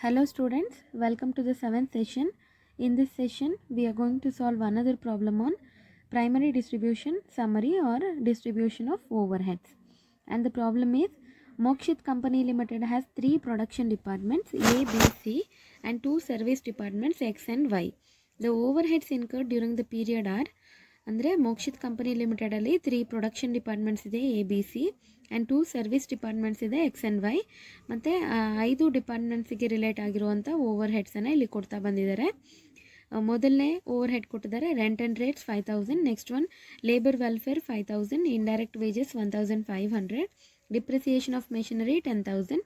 Hello students, welcome to the 7th session. In this session, we are going to solve another problem on primary distribution summary or distribution of overheads. And the problem is, Mokshit Company Limited has 3 production departments A, B, C and 2 service departments X and Y. The overheads incurred during the period are ಅಂದರೆ Mokshit company ಲಿಮಿಟೆಡಲ್ಲಿ 3 production departments ಇದೆ A B C and 2 service departments ಇದೆ X and Y ಮತ್ತು 5 ಡಿಪಾರ್ಟ್ಮೆಂಟ್ಸಿಗೆ relate ಆಗಿರುವಂಥ over ಹೆಡ್ಸನ್ನು ಇಲ್ಲಿ ಕೊಡ್ತಾ ಬಂದಿದ್ದಾರೆ. ಮೊದಲನೇ overhead ಕೊಟ್ಟಿದ್ದಾರೆ rent and rates 5000, next one labour welfare 5000, indirect wages 1500, depreciation of machinery 10,000,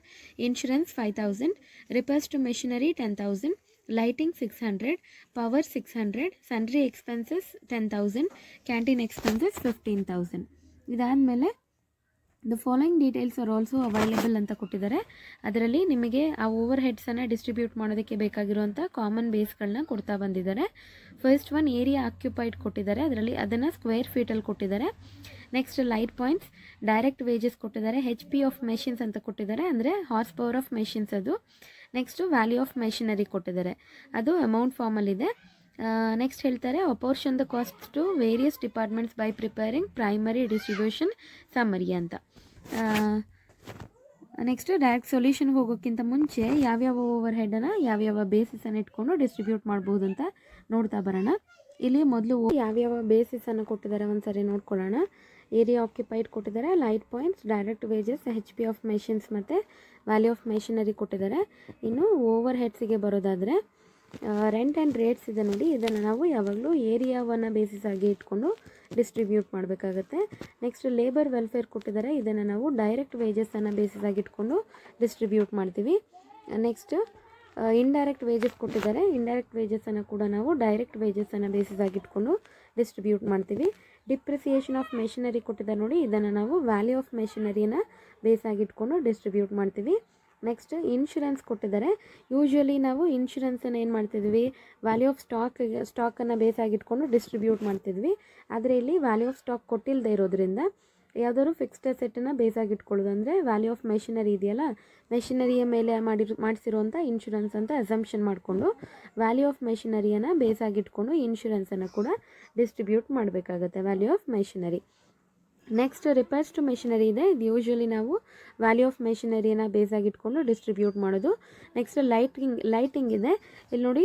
insurance 5000, repairs to machinery 10,000, lighting 600, power 600, sundry expenses 10,000, canteen expenses 15,000. ಇದಾದಮೇಲೆ the following details are also available ಅಂತ ಕೊಟ್ಟಿದ್ದಾರೆ. ಅದರಲ್ಲಿ ನಿಮಗೆ ಆ ಓವರ್ ಹೆಡ್ಸನ್ನು ಡಿಸ್ಟ್ರಿಬ್ಯೂಟ್ ಮಾಡೋದಕ್ಕೆ ಬೇಕಾಗಿರುವಂಥ common ಬೇಸ್ಗಳನ್ನ ಕೊಡ್ತಾ ಬಂದಿದ್ದಾರೆ. ಫಸ್ಟ್ ಒನ್ ಏರಿಯಾ ಆಕ್ಯುಪೈಡ್ ಕೊಟ್ಟಿದ್ದಾರೆ, ಅದರಲ್ಲಿ ಅದನ್ನು ಸ್ಕ್ವೇರ್ ಫೀಟಲ್ಲಿ ಕೊಟ್ಟಿದ್ದಾರೆ. Next light points, direct wages ಕೊಟ್ಟಿದ್ದಾರೆ, ಹೆಚ್ ಪಿ ಆಫ್ ಮೆಷಿನ್ಸ್ ಅಂತ ಕೊಟ್ಟಿದ್ದಾರೆ, ಅಂದರೆ ಹಾರ್ಸ್ ಪವರ್ ಆಫ್ ಮೆಷಿನ್ಸ್ ಅದು. ನೆಕ್ಸ್ಟು ವ್ಯಾಲ್ಯೂ ಆಫ್ ಮೆಷಿನರಿ ಕೊಟ್ಟಿದ್ದಾರೆ, ಅದು ಅಮೌಂಟ್ ಫಾರ್ಮಲ್ಲಿದೆ. ನೆಕ್ಸ್ಟ್ ಹೇಳ್ತಾರೆ apportion the cost to various departments by preparing primary distribution summary ಅಂತ. ನೆಕ್ಸ್ಟ್ ಡೈರೆಕ್ಟ್ ಸೊಲ್ಯೂಷನ್ಗೆ ಹೋಗೋಕ್ಕಿಂತ ಮುಂಚೆ ಯಾವ್ಯಾವ ಓವರ್ ಹೆಡನ್ನು ಯಾವ್ಯಾವ ಬೇಸಿಸನ್ನು ಇಟ್ಕೊಂಡು ಡಿಸ್ಟ್ರಿಬ್ಯೂಟ್ ಮಾಡ್ಬೋದು ಅಂತ ನೋಡ್ತಾ ಬರೋಣ. ಇಲ್ಲಿ ಮೊದಲು ಯಾವ್ಯಾವ ಬೇಸಿಸನ್ನು ಕೊಟ್ಟಿದ್ದಾರೆ ಒಂದು ಸರಿ ನೋಡ್ಕೊಳ್ಳೋಣ. ಏರಿಯಾ ಆಕ್ಯುಪೈಡ್ ಕೊಟ್ಟಿದ್ದಾರೆ, light points, direct wages, H P of machines ಮತ್ತು ವ್ಯಾಲ್ಯೂ ಆಫ್ ಮೆಷಿನರಿ ಕೊಟ್ಟಿದ್ದಾರೆ. ಇನ್ನು ಓವರ್ ಹೆಡ್ಸಿಗೆ ಬರೋದಾದರೆ ರೆಂಟ್ ಆ್ಯಂಡ್ ರೇಟ್ಸ್ ಇದೆ ನೋಡಿ, ಇದನ್ನು ನಾವು ಯಾವಾಗಲೂ ಏರಿಯಾವನ್ನು ಬೇಸಿಸ್ ಆಗಿ ಇಟ್ಕೊಂಡು ಡಿಸ್ಟ್ರಿಬ್ಯೂಟ್ ಮಾಡಬೇಕಾಗತ್ತೆ. ನೆಕ್ಸ್ಟ್ ಲೇಬರ್ ವೆಲ್ಫೇರ್ ಕೊಟ್ಟಿದ್ದಾರೆ, ಇದನ್ನು ನಾವು ಡೈರೆಕ್ಟ್ ವೇಜಸನ್ನು ಬೇಸಿಸ್ ಆಗಿ ಇಟ್ಕೊಂಡು ಡಿಸ್ಟ್ರಿಬ್ಯೂಟ್ ಮಾಡ್ತೀವಿ. ನೆಕ್ಸ್ಟ್ ಇಂಡೈರೆಕ್ಟ್ ವೇಜಸ್ ಕೊಟ್ಟಿದ್ದಾರೆ, ಇಂಡೈರೆಕ್ಟ್ ವೇಜಸನ್ನು ಕೂಡ ನಾವು ಡೈರೆಕ್ಟ್ ವೇಜಸನ್ನು ಬೇಸಿಸ್ ಆಗಿ ಇಟ್ಕೊಂಡು ಡಿಸ್ಟ್ರಿಬ್ಯೂಟ್ ಮಾಡ್ತೀವಿ. ಡಿಪ್ರಿಸಿಯೇಷನ್ ಆಫ್ ಮೆಷಿನರಿ ಕೊಟ್ಟಿದ್ದಾರೆ ನೋಡಿ, ಇದನ್ನು ನಾವು ವ್ಯಾಲ್ಯೂ ಆಫ್ ಮೆಷಿನರಿನ ಬೇಸ್ ಆಗಿ ಇಟ್ಕೊಂಡು ಡಿಸ್ಟ್ರಿಬ್ಯೂಟ್ ಮಾಡ್ತೀವಿ. ನೆಕ್ಸ್ಟ್ ಇನ್ಶೂರೆನ್ಸ್ ಕೊಟ್ಟಿದ್ದಾರೆ, ಯೂಶ್ವಲಿ ನಾವು ಇನ್ಶೂರೆನ್ಸನ್ನು ಏನು ಮಾಡ್ತಿದ್ವಿ, ವ್ಯಾಲ್ಯೂ ಆಫ್ ಸ್ಟಾಕನ್ನು ಬೇಸ್ ಆಗಿಟ್ಕೊಂಡು ಡಿಸ್ಟ್ರಿಬ್ಯೂಟ್ ಮಾಡ್ತಿದ್ವಿ. ಆದರೆ ಇಲ್ಲಿ ವ್ಯಾಲ್ಯೂ ಆಫ್ ಸ್ಟಾಕ್ ಕೊಟ್ಟಿಲ್ಲದೆ ಇರೋದ್ರಿಂದ ಯಾವುದಾದ್ರು ಫಿಕ್ಸ್ಡ್ ಅಸೆಟನ್ನು ಬೇಸ್ ಆಗಿಟ್ಕೊಳ್ಳೋದು, ಅಂದರೆ ವ್ಯಾಲ್ಯೂ ಆಫ್ ಮೆಷಿನರಿ ಇದೆಯಲ್ಲ, ಮೆಷಿನರಿಯ ಮೇಲೆ ಮಾಡಿಸಿರುವಂಥ ಇನ್ಶೂರೆನ್ಸ್ ಅಂತ ಅಸಂಪ್ಷನ್ ಮಾಡಿಕೊಂಡು ವ್ಯಾಲ್ಯೂ ಆಫ್ ಮೆಷಿನರಿಯನ್ನು ಬೇಸ್ ಆಗಿಟ್ಕೊಂಡು ಇನ್ಶೂರೆನ್ಸನ್ನು ಕೂಡ ಡಿಸ್ಟ್ರಿಬ್ಯೂಟ್ ಮಾಡಬೇಕಾಗತ್ತೆ, value of machinery. Next repairs to machinery ಇದೆ, ಇದು ಯೂಶ್ವಲಿ ನಾವು ವ್ಯಾಲ್ಯೂ ಆಫ್ ಮೆಷಿನರಿಯನ್ನು ಬೇಸ್ ಆಗಿಟ್ಕೊಂಡು ಡಿಸ್ಟ್ರಿಬ್ಯೂಟ್ ಮಾಡೋದು. ನೆಕ್ಸ್ಟ್ ಲೈಟಿಂಗ್ ಇದೆ, ಇಲ್ಲಿ ನೋಡಿ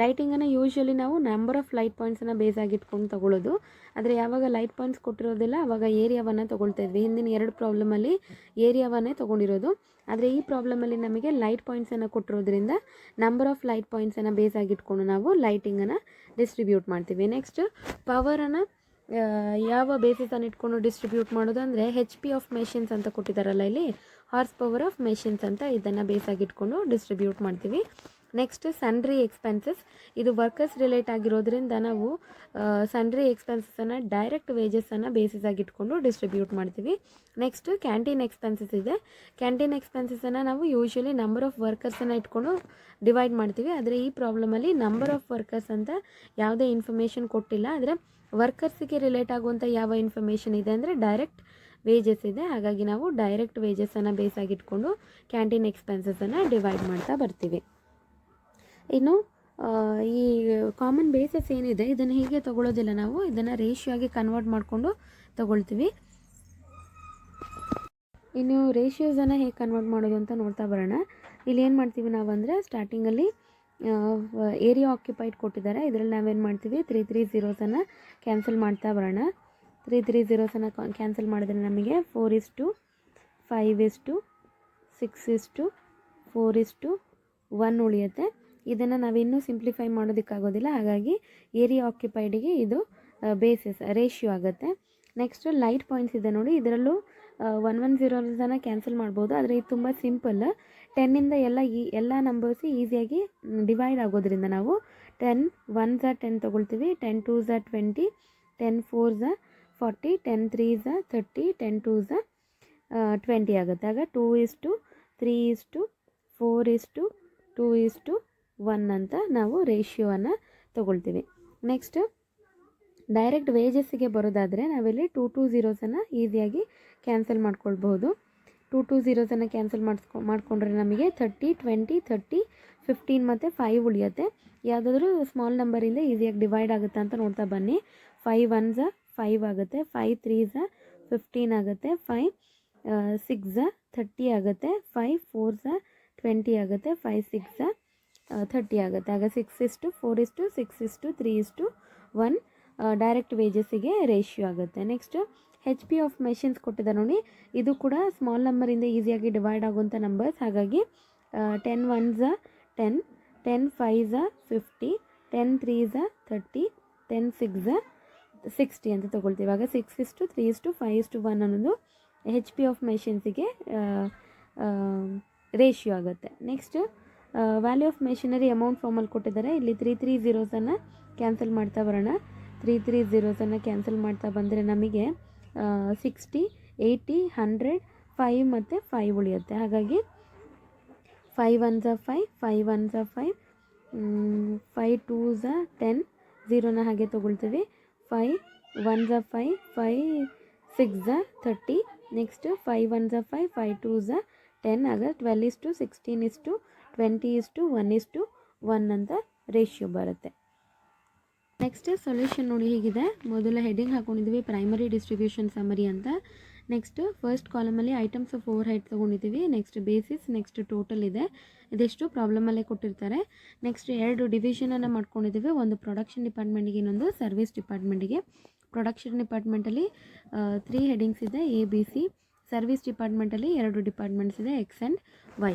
ಲೈಟಿಂಗನ್ನು ಯೂಶ್ವಲಿ ನಾವು ನಂಬರ್ ಆಫ್ ಲೈಟ್ ಪಾಯಿಂಟ್ಸನ್ನು ಬೇಸ್ ಆಗಿಟ್ಕೊಂಡು ತೊಗೊಳ್ಳೋದು. ಆದರೆ ಯಾವಾಗ ಲೈಟ್ ಪಾಯಿಂಟ್ಸ್ ಕೊಟ್ಟಿರೋದಿಲ್ಲ ಆವಾಗ ಏರಿಯಾವನ್ನು ತೊಗೊಳ್ತಾ ಇದ್ವಿ. ಹಿಂದಿನ 2 ಪ್ರಾಬ್ಲಮಲ್ಲಿ ಏರಿಯಾವನ್ನೇ ತೊಗೊಂಡಿರೋದು, ಆದರೆ ಈ ಪ್ರಾಬ್ಲಮಲ್ಲಿ ನಮಗೆ ಲೈಟ್ ಪಾಯಿಂಟ್ಸನ್ನು ಕೊಟ್ಟಿರೋದ್ರಿಂದ ನಂಬರ್ ಆಫ್ ಲೈಟ್ ಪಾಯಿಂಟ್ಸನ್ನು ಬೇಸ್ ಆಗಿಟ್ಕೊಂಡು ನಾವು ಲೈಟಿಂಗನ್ನು ಡಿಸ್ಟ್ರಿಬ್ಯೂಟ್ ಮಾಡ್ತೀವಿ. ನೆಕ್ಸ್ಟ್ ಪವರನ್ನು ಯಾವ ಬೇಸಿಸನ್ನು ಇಟ್ಕೊಂಡು ಡಿಸ್ಟ್ರಿಬ್ಯೂಟ್ ಮಾಡೋದು ಅಂದರೆ ಹೆಚ್ ಪಿ ಆಫ್ ಮೆಷಿನ್ಸ್ ಅಂತ ಕೊಟ್ಟಿದ್ದಾರಲ್ಲ ಇಲ್ಲಿ, ಹಾರ್ಸ್ ಪವರ್ ಆಫ್ ಮೆಷಿನ್ಸ್ ಅಂತ ಇದನ್ನು ಬೇಸಾಗಿಟ್ಕೊಂಡು ಡಿಸ್ಟ್ರಿಬ್ಯೂಟ್ ಮಾಡ್ತೀವಿ. ನೆಕ್ಸ್ಟ್ ಸನ್ಡ್ರಿ ಎಕ್ಸ್ಪೆನ್ಸಸ್, ಇದು ವರ್ಕರ್ಸ್ ರಿಲೇಟ್ ಆಗಿರೋದ್ರಿಂದ ನಾವು ಸನ್ಡ್ರಿ ಎಕ್ಸ್ಪೆನ್ಸಸನ್ನು ಡೈರೆಕ್ಟ್ ವೇಜಸನ್ನು ಬೇಸಿಸ್ ಆಗಿಟ್ಕೊಂಡು ಡಿಸ್ಟ್ರಿಬ್ಯೂಟ್ ಮಾಡ್ತೀವಿ. ನೆಕ್ಸ್ಟ್ ಕ್ಯಾಂಟೀನ್ ಎಕ್ಸ್ಪೆನ್ಸಸ್ ಇದೆ, ಕ್ಯಾಂಟೀನ್ ಎಕ್ಸ್ಪೆನ್ಸಸನ್ನು ನಾವು ಯೂಶ್ವಲಿ ನಂಬರ್ ಆಫ್ ವರ್ಕರ್ಸನ್ನು ಇಟ್ಕೊಂಡು ಡಿವೈಡ್ ಮಾಡ್ತೀವಿ. ಆದರೆ ಈ ಪ್ರಾಬ್ಲಮಲ್ಲಿ ನಂಬರ್ ಆಫ್ ವರ್ಕರ್ಸ್ ಅಂತ ಯಾವುದೇ ಇನ್ಫಾರ್ಮೇಷನ್ ಕೊಟ್ಟಿಲ್ಲ, ಆದರೆ ವರ್ಕರ್ಸಿಗೆ ರಿಲೇಟ್ ಆಗುವಂಥ ಯಾವ ಇನ್ಫಾರ್ಮೇಷನ್ ಇದೆ ಅಂದರೆ ಡೈರೆಕ್ಟ್ ವೇಜಸ್ ಇದೆ. ಹಾಗಾಗಿ ನಾವು ಡೈರೆಕ್ಟ್ ವೇಜಸನ್ನು ಬೇಸ್ ಆಗಿಟ್ಕೊಂಡು ಕ್ಯಾಂಟೀನ್ ಎಕ್ಸ್ಪೆನ್ಸಸನ್ನು ಡಿವೈಡ್ ಮಾಡ್ತಾ ಬರ್ತೀವಿ. ಇನ್ನು ಈ ಕಾಮನ್ ಬೇಸಸ್ ಏನಿದೆ ಇದನ್ನು ಹೀಗೆ ತೊಗೊಳ್ಳೋದಿಲ್ಲ, ನಾವು ಇದನ್ನು ರೇಷಿಯೋ ಆಗಿ ಕನ್ವರ್ಟ್ ಮಾಡಿಕೊಂಡು ತೊಗೊಳ್ತೀವಿ. ಇನ್ನು ರೇಷಿಯೋಸನ್ನು ಹೇಗೆ ಕನ್ವರ್ಟ್ ಮಾಡೋದು ಅಂತ ನೋಡ್ತಾ ಬರೋಣ. ಇಲ್ಲಿ ಏನು ಮಾಡ್ತೀವಿ ನಾವು ಅಂದರೆ ಸ್ಟಾರ್ಟಿಂಗಲ್ಲಿ ಏರಿಯಾ ಆಕ್ಯುಪೈಡ್ ಕೊಟ್ಟಿದ್ದಾರೆ, ಇದರಲ್ಲಿ ನಾವೇನು ಮಾಡ್ತೀವಿ 3 0 ಕ್ಯಾನ್ಸಲ್ ಮಾಡ್ತಾ ಬರೋಣ. 3 0 ಕ್ಯಾನ್ಸಲ್ ಮಾಡಿದ್ರೆ ನಮಗೆ 4:5:6:4:1 ಉಳಿಯುತ್ತೆ. ಇದನ್ನು ನಾವಿನ್ನೂ ಸಿಂಪ್ಲಿಫೈ ಮಾಡೋದಕ್ಕಾಗೋದಿಲ್ಲ, ಹಾಗಾಗಿ ಏರಿಯಾ ಆಕ್ಯುಪೈಡಿಗೆ ಇದು ಬೇಸಿಸ್ ರೇಷಿಯೋ ಆಗುತ್ತೆ. ನೆಕ್ಸ್ಟ್ ಲೈಟ್ ಪಾಯಿಂಟ್ಸ್ ಇದೆ ನೋಡಿ, ಇದರಲ್ಲೂ 110 ಕ್ಯಾನ್ಸಲ್ ಮಾಡ್ಬೋದು, ಆದರೆ ಇದು ತುಂಬ ಸಿಂಪಲ್. 10ಇಂದ ಎಲ್ಲ ನಂಬರ್ಸ್ ಈಸಿಯಾಗಿ ಡಿವೈಡ್ ಆಗೋದ್ರಿಂದ ನಾವು 10 1s 10 ತೊಗೊಳ್ತೀವಿ, 10 2s 20, 10 4s 40, 10 3s 30, 10 2s 20 ಆಗುತ್ತೆ. ಆಗ 2:3:4:2:1 ಅಂತ ನಾವು ರೇಷಿಯೋವನ್ನು ತೊಗೊಳ್ತೀವಿ. ನೆಕ್ಸ್ಟ್ ಡೈರೆಕ್ಟ್ ವೇಜಸ್ಸಿಗೆ ಬರೋದಾದರೆ ನಾವಿಲ್ಲಿ 2 2 0ಸನ್ನು ಈಸಿಯಾಗಿ ಕ್ಯಾನ್ಸಲ್ ಮಾಡ್ಕೊಳ್ಬಹುದು. 2 ಝೀರೋಸನ್ನು ಕ್ಯಾನ್ಸಲ್ ಮಾಡಿಕೊಂಡ್ರೆ ನಮಗೆ 30, 20, 30, 15 ಮತ್ತು 5 ಉಳಿಯುತ್ತೆ. ಯಾವುದಾದ್ರೂ ಸ್ಮಾಲ್ ನಂಬರಿಂದ ಈಸಿಯಾಗಿ ಡಿವೈಡ್ ಆಗುತ್ತೆ ಅಂತ ನೋಡ್ತಾ ಬನ್ನಿ. 5 1s 5 ಆಗುತ್ತೆ, 5 3s 15 ಆಗುತ್ತೆ, 5 6s 30 ಆಗುತ್ತೆ, 5 4s 20 ಆಗುತ್ತೆ, 5 6s 30 ಆಗುತ್ತೆ. ಆಗ 6:4:6:3:1 ಡೈರೆಕ್ಟ್ ವೇಜಸ್ಸಿಗೆ ರೇಷಿಯೋ ಆಗುತ್ತೆ. ನೆಕ್ಸ್ಟ್ HP ಆಫ್ ಮೆಷಿನ್ಸ್ ಕೊಟ್ಟಿದ್ದಾರೆ ನೋಡಿ. ಇದು ಕೂಡ ಸ್ಮಾಲ್ ನಂಬರಿಂದ ಈಸಿಯಾಗಿ ಡಿವೈಡ್ ಆಗುವಂಥ ನಂಬರ್ಸ್. ಹಾಗಾಗಿ 10 1s 10, 10 5s 50, 10 3s 30, 10 6s 60 ಅಂತ ತೊಗೊಳ್ತೀವಿ. ಆಗ 6:3:5:1 ಅನ್ನೋದು HP ಆಫ್ ಮೆಷಿನ್ಸಿಗೆ ರೇಷಿಯೋ ಆಗುತ್ತೆ. Next value of machinery amount ಫಾರ್ಮಲ್ಲಿ ಕೊಟ್ಟಿದ್ದಾರೆ. ಇಲ್ಲಿ 3 ಝೀರೋಸನ್ನು ಕ್ಯಾನ್ಸಲ್ ಮಾಡ್ತಾ ಬರೋಣ. 3 ಝೀರೋಸನ್ನು ಕ್ಯಾನ್ಸಲ್ ಮಾಡ್ತಾ ಬಂದರೆ ನಮಗೆ 60, 80, 100, 5 ಮತ್ತು 5 ಉಳಿಯುತ್ತೆ. ಹಾಗಾಗಿ 5 1s 5, 5 1s 5, 5 2s 10, ಝೀರೋನ ಹಾಗೆ ತೊಗೊಳ್ತೀವಿ. 5 1s 5, 5 6s 30, next 5 1s 5, 5 2s 10. ಆಗ 12:16:20:1:1 ಅಂತ ರೇಷಿಯೋ ಬರುತ್ತೆ. ನೆಕ್ಸ್ಟ್ ಸೊಲ್ಯೂಷನ್ ನೋಡಿ ಹೀಗಿದೆ. ಮೊದಲ ಹೆಡ್ಡಿಂಗ್ ಹಾಕೊಂಡಿದ್ದೀವಿ ಪ್ರೈಮರಿ ಡಿಸ್ಟ್ರಿಬ್ಯೂಷನ್ ಸಮರಿ ಅಂತ. ನೆಕ್ಸ್ಟ್ ಫಸ್ಟ್ ಕಾಲಮಲ್ಲಿ ಐಟಮ್ಸ್ ಆಫ್ ಓವರ್ ಹೆಡ್ ತೊಗೊಂಡಿದ್ದೀವಿ. ನೆಕ್ಸ್ಟ್ ಬೇಸಿಸ್, ನೆಕ್ಸ್ಟ್ ಟೋಟಲ್ ಇದೆ. ಇದೆಷ್ಟು ಪ್ರಾಬ್ಲಮಲ್ಲೇ ಕೊಟ್ಟಿರ್ತಾರೆ. ನೆಕ್ಸ್ಟ್ 2 ಡಿವಿಷನನ್ನು ಮಾಡ್ಕೊಂಡಿದ್ದೀವಿ. ಒಂದು ಪ್ರೊಡಕ್ಷನ್ ಡಿಪಾರ್ಟ್ಮೆಂಟಿಗೆ, ಇನ್ನೊಂದು ಸರ್ವಿಸ್ ಡಿಪಾರ್ಟ್ಮೆಂಟಿಗೆ. ಪ್ರೊಡಕ್ಷನ್ ಡಿಪಾರ್ಟ್ಮೆಂಟಲ್ಲಿ 3 ಹೆಡ್ಡಿಂಗ್ಸ್ ಇದೆ, ABC. ಸರ್ವಿಸ್ ಡಿಪಾರ್ಟ್ಮೆಂಟಲ್ಲಿ 2 ಡಿಪಾರ್ಟ್ಮೆಂಟ್ಸ್ ಇದೆ, X ಆ್ಯಂಡ್ Y.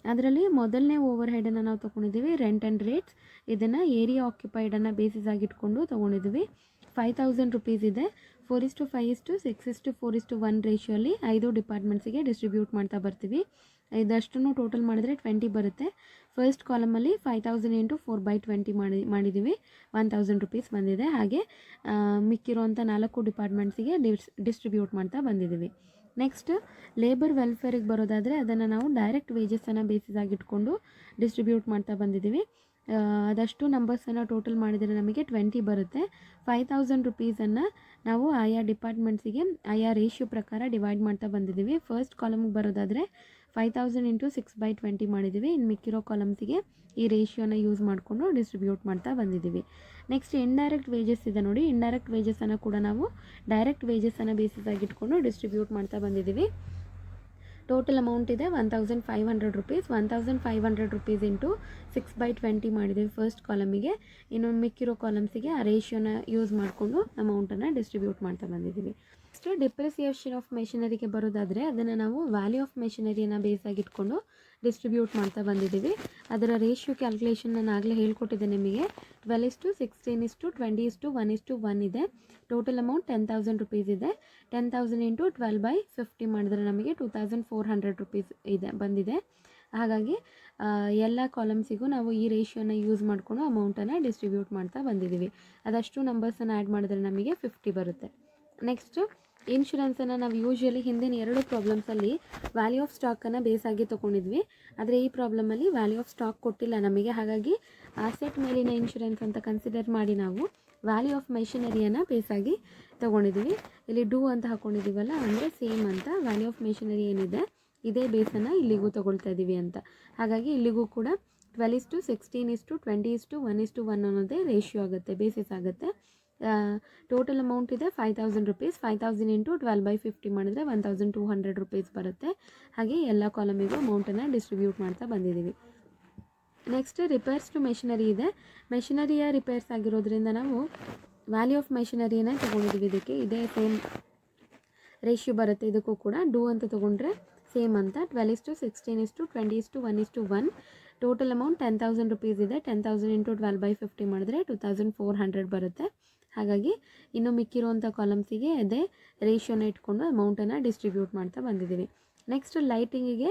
ಅದರಲ್ಲಿ ಮೊದಲನೇ ಓವರ್ ಹೆಡನ್ನು ನಾವು ತೊಗೊಂಡಿದ್ದೀವಿ ರೆಂಟ್ ಆ್ಯಂಡ್ ರೇಟ್ಸ್. ಇದನ್ನು ಏರಿಯಾ ಆಕ್ಯುಪೈಡನ್ನು ಬೇಸಿಸ್ ಆಗಿಟ್ಕೊಂಡು ತೊಗೊಂಡಿದ್ದೀವಿ. 5000 ರುಪೀಸ್ ಇದೆ. 4:5:6:4:1 ರೇಷಿಯೋಲ್ಲಿ 5 ಡಿಪಾರ್ಟ್ಮೆಂಟ್ಸಿಗೆ ಡಿಸ್ಟ್ರಿಬ್ಯೂಟ್ ಮಾಡ್ತಾ ಬರ್ತೀವಿ. ಇದಷ್ಟನ್ನು ಟೋಟಲ್ ಮಾಡಿದರೆ 20 ಬರುತ್ತೆ. ಫಸ್ಟ್ ಕಾಲಮಲ್ಲಿ 5000 ಇಂಟು 4/20 ಮಾಡಿದ್ದೀವಿ. 1000 ರುಪೀಸ್ ಬಂದಿದೆ. ಹಾಗೆ ಮಿಕ್ಕಿರುವಂಥ 4 ಡಿಪಾರ್ಟ್ಮೆಂಟ್ಸಿಗೆ ಡಿಸ್ಟ್ರಿಬ್ಯೂಟ್ ಮಾಡ್ತಾ ಬಂದಿದ್ದೀವಿ. ನೆಕ್ಸ್ಟ್ ಲೇಬರ್ ವೆಲ್ಫೇರಿಗೆ ಬರೋದಾದರೆ ಅದನ್ನು ನಾವು ಡೈರೆಕ್ಟ್ ವೇಜಸನ್ನು ಬೇಸಿಸ್ ಆಗಿಟ್ಕೊಂಡು ಡಿಸ್ಟ್ರಿಬ್ಯೂಟ್ ಮಾಡ್ತಾ ಬಂದಿದ್ದೀವಿ. ಅದಷ್ಟು ನಂಬರ್ಸನ್ನು ಟೋಟಲ್ ಮಾಡಿದರೆ ನಮಗೆ 20 ಬರುತ್ತೆ. 5000 ರುಪೀಸನ್ನು ನಾವು ಆಯಾ ಡಿಪಾರ್ಟ್ಮೆಂಟ್ಸಿಗೆ ಆಯಾ ರೇಷಿಯೋ ಪ್ರಕಾರ ಡಿವೈಡ್ ಮಾಡ್ತಾ ಬಂದಿದ್ದೀವಿ. ಫಸ್ಟ್ ಕಾಲಮ್ಗೆ ಬರೋದಾದರೆ 5000 ಇಂಟು 6/20 ಮಾಡಿದ್ದೀವಿ. ಇನ್ನು ಮಿಕ್ಕಿರೋ ಕಾಲಮ್ಸಿಗೆ ಈ ರೇಷಿಯೋನ ಯೂಸ್ ಮಾಡಿಕೊಂಡು ಡಿಸ್ಟ್ರಿಬ್ಯೂಟ್ ಮಾಡ್ತಾ ಬಂದಿದ್ದೀವಿ. ನೆಕ್ಸ್ಟ್ ಇಂಡೈರೆಕ್ಟ್ ವೇಜಸ್ ಇದೆ ನೋಡಿ. ಇಂಡೈರೆಕ್ಟ್ ವೇಜಸನ್ನು ಕೂಡ ನಾವು ಡೈರೆಕ್ಟ್ ವೇಜಸನ್ನು ಬೇಸಿಸ್ ಆಗಿಟ್ಕೊಂಡು ಡಿಸ್ಟ್ರಿಬ್ಯೂಟ್ ಮಾಡ್ತಾ ಬಂದಿದ್ದೀವಿ. ಟೋಟಲ್ ಅಮೌಂಟ್ ಇದೆ 1500 ರುಪೀಸ್. 1500 ರುಪೀಸ್ ಇಂಟು 6/20 ಮಾಡಿದ್ದೀವಿ ಫಸ್ಟ್ ಕಾಲಮಿಗೆ. ಇನ್ನು ಮಿಕ್ಕಿರೋ ಕಾಲಮ್ಸಿಗೆ ಆ ರೇಷಿಯೋನ ಯೂಸ್ ಮಾಡಿಕೊಂಡು ಅಮೌಂಟನ್ನು ಡಿಸ್ಟ್ರಿಬ್ಯೂಟ್ ಮಾಡ್ತಾ ಬಂದಿದ್ದೀವಿ. ನೆಕ್ಸ್ಟ್ ಡಿಪ್ರಿಸಿಯೇಷನ್ ಆಫ್ ಮೆಷಿನರಿಗೆ ಬರೋದಾದರೆ ಅದನ್ನು ನಾವು ವ್ಯಾಲ್ಯೂ ಆಫ್ ಮೆಷಿನರಿಯನ್ನು ಬೇಸ್ ಆಗಿಟ್ಕೊಂಡು ಡಿಸ್ಟ್ರಿಬ್ಯೂಟ್ ಮಾಡ್ತಾ ಬಂದಿದ್ದೀವಿ. ಅದರ ರೇಷಿಯೋ ಕ್ಯಾಲ್ಕುಲೇಷನ್ ನಾನು ಆಗಲೇ ಹೇಳ್ಕೊಟ್ಟಿದ್ದೆ ನಿಮಗೆ. 12:16:20:1:1 ಇದೆ. ಟೋಟಲ್ ಅಮೌಂಟ್ 10,000 ರುಪೀಸ್ ಇದೆ. 10,000 ಇಂಟು 12/50 ಮಾಡಿದ್ರೆ ನಮಗೆ 2400 ರುಪೀಸ್ ಇದೆ ಬಂದಿದೆ. ಹಾಗಾಗಿ ಎಲ್ಲ ಕಾಲಮ್ಸಿಗೂ ನಾವು ಈ ರೇಷಿಯೋನ ಯೂಸ್ ಮಾಡಿಕೊಂಡು ಅಮೌಂಟನ್ನು ಡಿಸ್ಟ್ರಿಬ್ಯೂಟ್ ಮಾಡ್ತಾ ಬಂದಿದ್ದೀವಿ. ಅದಷ್ಟು ನಂಬರ್ಸನ್ನು ಆ್ಯಡ್ ಮಾಡಿದ್ರೆ ನಮಗೆ 50 ಬರುತ್ತೆ. ನೆಕ್ಸ್ಟು ಇನ್ಶೂರೆನ್ಸನ್ನು ನಾವು ಯೂಶ್ವಲಿ ಹಿಂದಿನ 2 ಪ್ರಾಬ್ಲಮ್ಸಲ್ಲಿ ವ್ಯಾಲ್ಯೂ ಆಫ್ ಸ್ಟಾಕನ್ನು ಬೇಸಾಗಿ ತೊಗೊಂಡಿದ್ವಿ. ಆದರೆ ಈ ಪ್ರಾಬ್ಲಮಲ್ಲಿ ವ್ಯಾಲ್ಯೂ ಆಫ್ ಸ್ಟಾಕ್ ಕೊಟ್ಟಿಲ್ಲ ನಮಗೆ. ಹಾಗಾಗಿ ಆಸೆಟ್ ಮೇಲಿನ ಇನ್ಶೂರೆನ್ಸ್ ಅಂತ ಕನ್ಸಿಡರ್ ಮಾಡಿ ನಾವು ವ್ಯಾಲ್ಯೂ ಆಫ್ ಮೆಷಿನರಿಯನ್ನು ಬೇಸಾಗಿ ತೊಗೊಂಡಿದ್ದೀವಿ. ಇಲ್ಲಿ ಡೂ ಅಂತ ಹಾಕ್ಕೊಂಡಿದ್ದೀವಲ್ಲ, ಅಂದರೆ ಸೇಮ್ ಅಂತ ವ್ಯಾಲ್ಯೂ ಆಫ್ ಮೆಷಿನರಿ ಏನಿದೆ ಇದೇ ಬೇಸನ್ನು ಇಲ್ಲಿಗೂ ತೊಗೊಳ್ತಾ ಇದ್ದೀವಿ ಅಂತ. ಹಾಗಾಗಿ ಇಲ್ಲಿಗೂ ಕೂಡ 12:16:20:1:1 ಅನ್ನೋದೇ ರೇಷಿಯೋ ಆಗುತ್ತೆ, ಬೇಸಿಸ್ ಆಗುತ್ತೆ. ಟೋಟಲ್ ಅಮೌಂಟ್ ಇದೆ 5000 ರುಪೀಸ್. 5000 ಇಂಟು 12/50 ಮಾಡಿದರೆ 1200 ರುಪೀಸ್ ಬರುತ್ತೆ. ಹಾಗೆ ಎಲ್ಲ ಕಾಲಮಿಗೂ ಅಮೌಂಟನ್ನು ಡಿಸ್ಟ್ರಿಬ್ಯೂಟ್ ಮಾಡ್ತಾ ಬಂದಿದ್ದೀವಿ. ನೆಕ್ಸ್ಟ್ ರಿಪೇರ್ಸ್ ಟು ಮೆಷಿನರಿ ಇದೆ. ಮೆಷಿನರಿಯ ರಿಪೇರ್ಸ್ ಆಗಿರೋದ್ರಿಂದ ನಾವು ವ್ಯಾಲ್ಯೂ ಆಫ್ ಮೆಷಿನರಿಯನ್ನು ತೊಗೊಂಡಿದ್ದೀವಿ. ಇದಕ್ಕೆ ಇದೇ ಸೇಮ್ ರೇಷಿಯೋ ಬರುತ್ತೆ. ಇದಕ್ಕೂ ಕೂಡ ಡೂ ಅಂತ ತೊಗೊಂಡ್ರೆ ಸೇಮ್ ಅಂತ 12:16:20:1:1. ಟೋಟಲ್ ಅಮೌಂಟ್ 10,000 ರುಪೀಸ್ ಇದೆ. 10,000 ಇಂಟು 12/50 ಮಾಡಿದ್ರೆ 2400 ಬರುತ್ತೆ. ಹಾಗಾಗಿ ಇನ್ನು ಮಿಕ್ಕಿರುವಂಥ ಕಾಲಮ್ಸಿಗೆ ಅದೇ ರೇಷಿಯೋನ ಇಟ್ಕೊಂಡು ಅಮೌಂಟನ್ನು ಡಿಸ್ಟ್ರಿಬ್ಯೂಟ್ ಮಾಡ್ತಾ ಬಂದಿದ್ದೀವಿ. ನೆಕ್ಸ್ಟ್ ಲೈಟಿಂಗಿಗೆ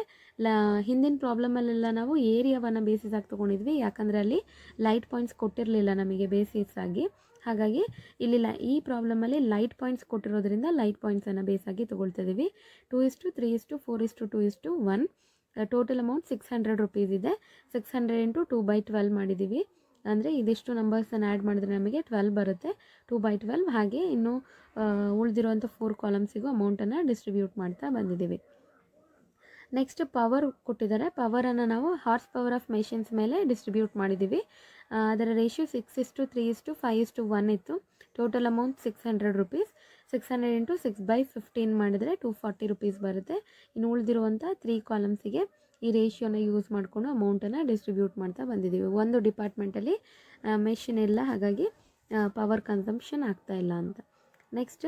ಹಿಂದಿನ ಪ್ರಾಬ್ಲಮಲ್ಲೆಲ್ಲ ನಾವು ಏರಿಯಾವನ್ನು ಬೇಸಿಸ್ ಆಗಿ ತೊಗೊಂಡಿದ್ವಿ. ಯಾಕಂದರೆ ಅಲ್ಲಿ ಲೈಟ್ ಪಾಯಿಂಟ್ಸ್ ಕೊಟ್ಟಿರಲಿಲ್ಲ ನಮಗೆ ಬೇಸಿಸ್ ಆಗಿ. ಹಾಗಾಗಿ ಇಲ್ಲಿ ಈ ಪ್ರಾಬ್ಲಮಲ್ಲಿ ಲೈಟ್ ಪಾಯಿಂಟ್ಸ್ ಕೊಟ್ಟಿರೋದ್ರಿಂದ ಲೈಟ್ ಪಾಯಿಂಟ್ಸನ್ನು ಬೇಸಾಗಿ ತೊಗೊಳ್ತಿದ್ದೀವಿ. 2:3:4:2:1. ಟೋಟಲ್ ಅಮೌಂಟ್ 600 ರುಪೀಸ್ ಇದೆ. 600 ಇಂಟು 2/12 ಮಾಡಿದ್ದೀವಿ. ಅಂದರೆ ಇದಿಷ್ಟು ನಂಬರ್ಸನ್ನು ಆ್ಯಡ್ ಮಾಡಿದ್ರೆ ನಮಗೆ 12 ಬರುತ್ತೆ. 2/12. ಹಾಗೆ ಇನ್ನು ಉಳಿದಿರುವಂಥ 4 ಕಾಲಮ್ಸಿಗೂ ಅಮೌಂಟನ್ನು ಡಿಸ್ಟ್ರಿಬ್ಯೂಟ್ ಮಾಡ್ತಾ ಬಂದಿದ್ದೀವಿ. ನೆಕ್ಸ್ಟ್ ಪವರ್ ಕೊಟ್ಟಿದ್ದಾರೆ. ಪವರನ್ನು ನಾವು ಹಾರ್ಸ್ ಪವರ್ ಆಫ್ ಮೆಷಿನ್ಸ್ ಮೇಲೆ ಡಿಸ್ಟ್ರಿಬ್ಯೂಟ್ ಮಾಡಿದ್ದೀವಿ. ಅದರ ರೇಷಿಯೋ 6:3:5:1 ಇತ್ತು. Total amount 600 rupees. 600 ಇಂಟು 6/15 ಮಾಡಿದರೆ 240 ರುಪೀಸ್ ಬರುತ್ತೆ. ಇನ್ನು ಉಳಿದಿರುವಂಥ 3 ಕಾಲಮ್ಸಿಗೆ ಈ ರೇಷಿಯೋನ ಯೂಸ್ ಮಾಡಿಕೊಂಡು ಅಮೌಂಟನ್ನು ಡಿಸ್ಟ್ರಿಬ್ಯೂಟ್ ಮಾಡ್ತಾ ಬಂದಿದ್ದೀವಿ. ಒಂದು ಡಿಪಾರ್ಟ್ಮೆಂಟಲ್ಲಿ ಮೆಷಿನ್ ಇಲ್ಲ, ಹಾಗಾಗಿ ಪವರ್ ಕನ್ಸಂಪ್ಷನ್ ಆಗ್ತಾ ಇಲ್ಲ ಅಂತ. ನೆಕ್ಸ್ಟ್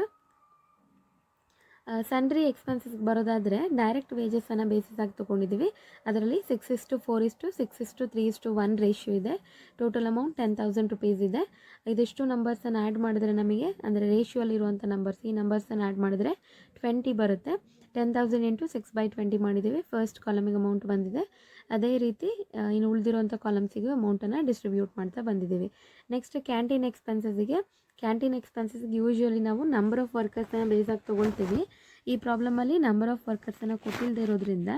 ಸನ್ರಿ ಎಕ್ಸ್ಪೆನ್ಸಸ್ ಬರೋದಾದರೆ ಡೈರೆಕ್ಟ್ ವೇಜಸನ್ನು ಬೇಸಿಸ್ ಆಗಿ ತೊಗೊಂಡಿದ್ದೀವಿ. ಅದರಲ್ಲಿ 6:4:6:3:1 ರೇಷಿಯೋ ಇದೆ. ಟೋಟಲ್ ಅಮೌಂಟ್ 10,000 ರುಪೀಸ್ ಇದೆ. ಇದಿಷ್ಟು ನಂಬರ್ಸನ್ನು ಆ್ಯಡ್ ಮಾಡಿದ್ರೆ ನಮಗೆ, ಅಂದರೆ ರೇಷಿಯೋಲ್ಲಿರುವಂಥ ನಂಬರ್ಸ್, ಈ ನಂಬರ್ಸನ್ನು ಆ್ಯಡ್ ಮಾಡಿದ್ರೆ 20 ಬರುತ್ತೆ. 10,000 ಇಂಟು 6/20 ಮಾಡಿದ್ದೀವಿ. ಫಸ್ಟ್ ಕಾಲಮಿಗೆ ಅಮೌಂಟ್ ಬಂದಿದೆ. ಅದೇ ರೀತಿ ಇನ್ನು ಉಳಿದಿರುವಂಥ ಕಾಲಮ್ಸಿಗೆ ಅಮೌಂಟನ್ನು ಡಿಸ್ಟ್ರಿಬ್ಯೂಟ್ ಮಾಡ್ತಾ ಬಂದಿದ್ದೀವಿ. ನೆಕ್ಸ್ಟ್ ಕ್ಯಾಂಟೀನ್ ಎಕ್ಸ್ಪೆನ್ಸಸ್ಗೆ ಯೂಶ್ವಲಿ ನಾವು ನಂಬರ್ ಆಫ್ ವರ್ಕರ್ಸನ್ನು ಬೇಸಾಗಿ ತೊಗೊಳ್ತೀವಿ. ಈ ಪ್ರಾಬ್ಲಮಲ್ಲಿ ನಂಬರ್ ಆಫ್ ವರ್ಕರ್ಸನ್ನು ಕೊಟ್ಟಿಲ್ಲದೆ ಇರೋದ್ರಿಂದ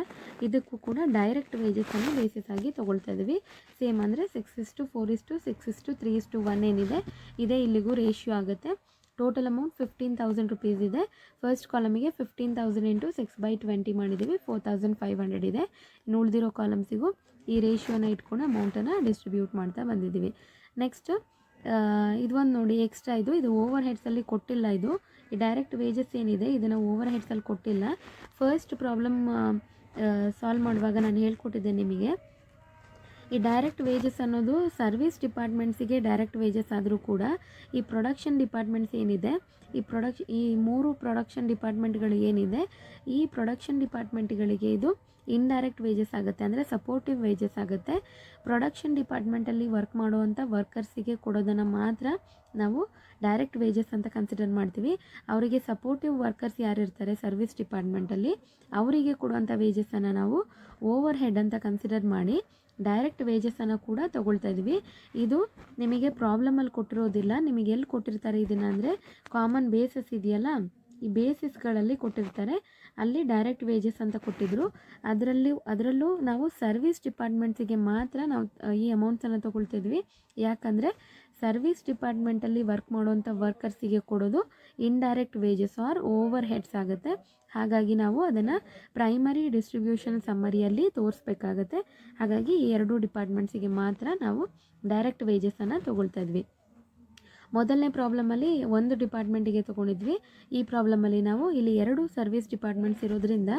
ಇದಕ್ಕೂ ಕೂಡ ಡೈರೆಕ್ಟ್ ವೇಜಸನ್ನು ಬೇಸಿಸ್ ಆಗಿ ತೊಗೊಳ್ತಾ ಇದ್ದೀವಿ. ಸೇಮ್ ಅಂದರೆ 6:4:6:3:1 ಏನಿದೆ ಇದೇ ಇಲ್ಲಿಗೂ ರೇಷಿಯೋ ಆಗುತ್ತೆ. ಟೋಟಲ್ ಅಮೌಂಟ್ 15,000 ರುಪೀಸ್ ಇದೆ. ಫಸ್ಟ್ ಕಾಲಮಿಗೆ 15,000 ಇಂಟು 6/20 ಮಾಡಿದ್ದೀವಿ. 4,500 ಇದೆ. ಇನ್ನು ಉಳಿದಿರೋ ಕಾಲಮ್ಸಿಗೂ ಈ ರೇಷಿಯೋನ ಇಟ್ಕೊಂಡು ಅಮೌಂಟನ್ನು ಡಿಸ್ಟ್ರಿಬ್ಯೂಟ್ ಮಾಡ್ತಾ ಬಂದಿದ್ದೀವಿ. ನೆಕ್ಸ್ಟ್ ಇದೊಂದು ನೋಡಿ, ಎಕ್ಸ್ಟ್ರಾ ಇದು ಓವರ್ ಹೆಡ್ಸಲ್ಲಿ ಕೊಟ್ಟಿಲ್ಲ. ಇದು ಈ ಡೈರೆಕ್ಟ್ ವೇಜಸ್ ಏನಿದೆ ಇದನ್ನು ಓವರ್ ಹೆಡ್ಸಲ್ಲಿ ಕೊಟ್ಟಿಲ್ಲ. ಫಸ್ಟ್ ಪ್ರಾಬ್ಲಮ್ ಸಾಲ್ವ್ ಮಾಡುವಾಗ ನಾನು ಹೇಳ್ಕೊಟ್ಟಿದ್ದೆ ನಿಮಗೆ. ಈ ಡೈರೆಕ್ಟ್ ವೇಜಸ್ ಅನ್ನೋದು ಸರ್ವಿಸ್ ಡಿಪಾರ್ಟ್ಮೆಂಟ್ಸಿಗೆ ಡೈರೆಕ್ಟ್ ವೇಜಸ್ ಆದರೂ ಕೂಡ ಈ ಪ್ರೊಡಕ್ಷನ್ ಡಿಪಾರ್ಟ್ಮೆಂಟ್ಸ್ ಏನಿದೆ, ಈ 3 ಪ್ರೊಡಕ್ಷನ್ ಡಿಪಾರ್ಟ್ಮೆಂಟ್ಗಳು ಏನಿದೆ, ಈ ಪ್ರೊಡಕ್ಷನ್ ಡಿಪಾರ್ಟ್ಮೆಂಟ್ಗಳಿಗೆ ಇದು ಇಂಡೈರೆಕ್ಟ್ ವೇಜಸ್ ಆಗುತ್ತೆ, ಅಂದರೆ ಸಪೋರ್ಟಿವ್ ವೇಜಸ್ ಆಗುತ್ತೆ. ಪ್ರೊಡಕ್ಷನ್ ಡಿಪಾರ್ಟ್ಮೆಂಟಲ್ಲಿ ವರ್ಕ್ ಮಾಡುವಂಥ ವರ್ಕರ್ಸಿಗೆ ಕೊಡೋದನ್ನು ಮಾತ್ರ ನಾವು ಡೈರೆಕ್ಟ್ ವೇಜಸ್ ಅಂತ ಕನ್ಸಿಡರ್ ಮಾಡ್ತೀವಿ. ಅವರಿಗೆ ಸಪೋರ್ಟಿವ್ ವರ್ಕರ್ಸ್ ಯಾರಿರ್ತಾರೆ ಸರ್ವಿಸ್ ಡಿಪಾರ್ಟ್ಮೆಂಟಲ್ಲಿ, ಅವರಿಗೆ ಕೊಡುವಂಥ ವೇಜಸನ್ನು ನಾವು ಓವರ್ ಹೆಡ್ ಅಂತ ಕನ್ಸಿಡರ್ ಮಾಡಿ ಡೈರೆಕ್ಟ್ ವೇಜಸನ್ನು ಕೂಡ ತೊಗೊಳ್ತಾ ಇದ್ವಿ. ಇದು ನಿಮಗೆ ಪ್ರಾಬ್ಲಮಲ್ಲಿ ಕೊಟ್ಟಿರೋದಿಲ್ಲ. ನಿಮಗೆ ಎಲ್ಲಿ ಕೊಟ್ಟಿರ್ತಾರೆ ಇದನ್ನು ಅಂದರೆ ಕಾಮನ್ ಬೇಸಸ್ ಇದೆಯಲ್ಲ, ಈ ಬೇಸಿಸ್ಗಳಲ್ಲಿ ಕೊಟ್ಟಿರ್ತಾರೆ. ಅಲ್ಲಿ ಡೈರೆಕ್ಟ್ ವೇಜಸ್ ಅಂತ ಕೊಟ್ಟಿದ್ದರು. ಅದರಲ್ಲೂ ನಾವು ಸರ್ವಿಸ್ ಡಿಪಾರ್ಟ್ಮೆಂಟ್ಸಿಗೆ ಮಾತ್ರ ನಾವು ಈ ಅಮೌಂಟ್ಸನ್ನು ತೊಗೊಳ್ತಿದ್ವಿ. ಯಾಕಂದರೆ ಸರ್ವಿಸ್ ಡಿಪಾರ್ಟ್ಮೆಂಟಲ್ಲಿ ವರ್ಕ್ ಮಾಡುವಂಥ ವರ್ಕರ್ಸಿಗೆ ಕೊಡೋದು indirect wages or overheads ಆಗುತ್ತೆ. ಹಾಗಾಗಿ ನಾವು ಅದನ್ನು ಪ್ರೈಮರಿ ಡಿಸ್ಟ್ರಿಬ್ಯೂಷನ್ ಸಮ್ಮರಿಯಲ್ಲಿ ತೋರಿಸ್ಬೇಕಾಗತ್ತೆ. ಹಾಗಾಗಿ ಈ 2 ಡಿಪಾರ್ಟ್ಮೆಂಟ್ಸಿಗೆ ಮಾತ್ರ ನಾವು ಡೈರೆಕ್ಟ್ ವೇಜಸನ್ನು ತೊಗೊಳ್ತಾ ಇದ್ವಿ. ಮೊದಲನೇ ಪ್ರಾಬ್ಲಮಲ್ಲಿ 1 ಡಿಪಾರ್ಟ್ಮೆಂಟಿಗೆ ತೊಗೊಂಡಿದ್ವಿ. ಈ ಪ್ರಾಬ್ಲಮಲ್ಲಿ ನಾವು ಇಲ್ಲಿ 2 ಸರ್ವಿಸ್ ಡಿಪಾರ್ಟ್ಮೆಂಟ್ಸ್ ಇರೋದ್ರಿಂದ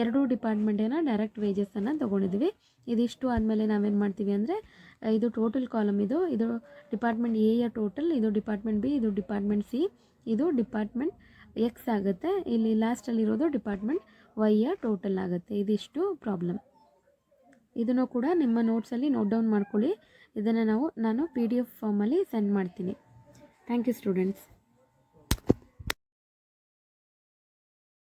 2 ಡಿಪಾರ್ಟ್ಮೆಂಟಿನ ಡೈರೆಕ್ಟ್ ವೇಜಸನ್ನು ತೊಗೊಂಡಿದ್ವಿ. ಇದಿಷ್ಟು ಆದಮೇಲೆ ನಾವೇನು ಮಾಡ್ತೀವಿ ಅಂದರೆ, ಇದು ಟೋಟಲ್ ಕಾಲಮ್, ಇದು ಡಿಪಾರ್ಟ್ಮೆಂಟ್ ಎಯ ಟೋಟಲ್, ಇದು ಡಿಪಾರ್ಟ್ಮೆಂಟ್ ಬಿ, ಇದು ಡಿಪಾರ್ಟ್ಮೆಂಟ್ ಸಿ, ಇದು ಡಿಪಾರ್ಟ್ಮೆಂಟ್ ಎಕ್ಸ್ ಆಗುತ್ತೆ. ಇಲ್ಲಿ ಲಾಸ್ಟಲ್ಲಿರೋದು ಡಿಪಾರ್ಟ್ಮೆಂಟ್ ವೈಯ ಟೋಟಲ್ ಆಗುತ್ತೆ. ಇದಿಷ್ಟು ಪ್ರಾಬ್ಲಮ್. ಇದನ್ನು ಕೂಡ ನಿಮ್ಮ ನೋಟ್ಸಲ್ಲಿ ನೋಟ್ ಡೌನ್ ಮಾಡ್ಕೊಳ್ಳಿ. ಇದನ್ನು ನಾನು PDF ಫಾರ್ಮಲ್ಲಿ ಸೆಂಡ್ ಮಾಡ್ತೀನಿ. Thank you students.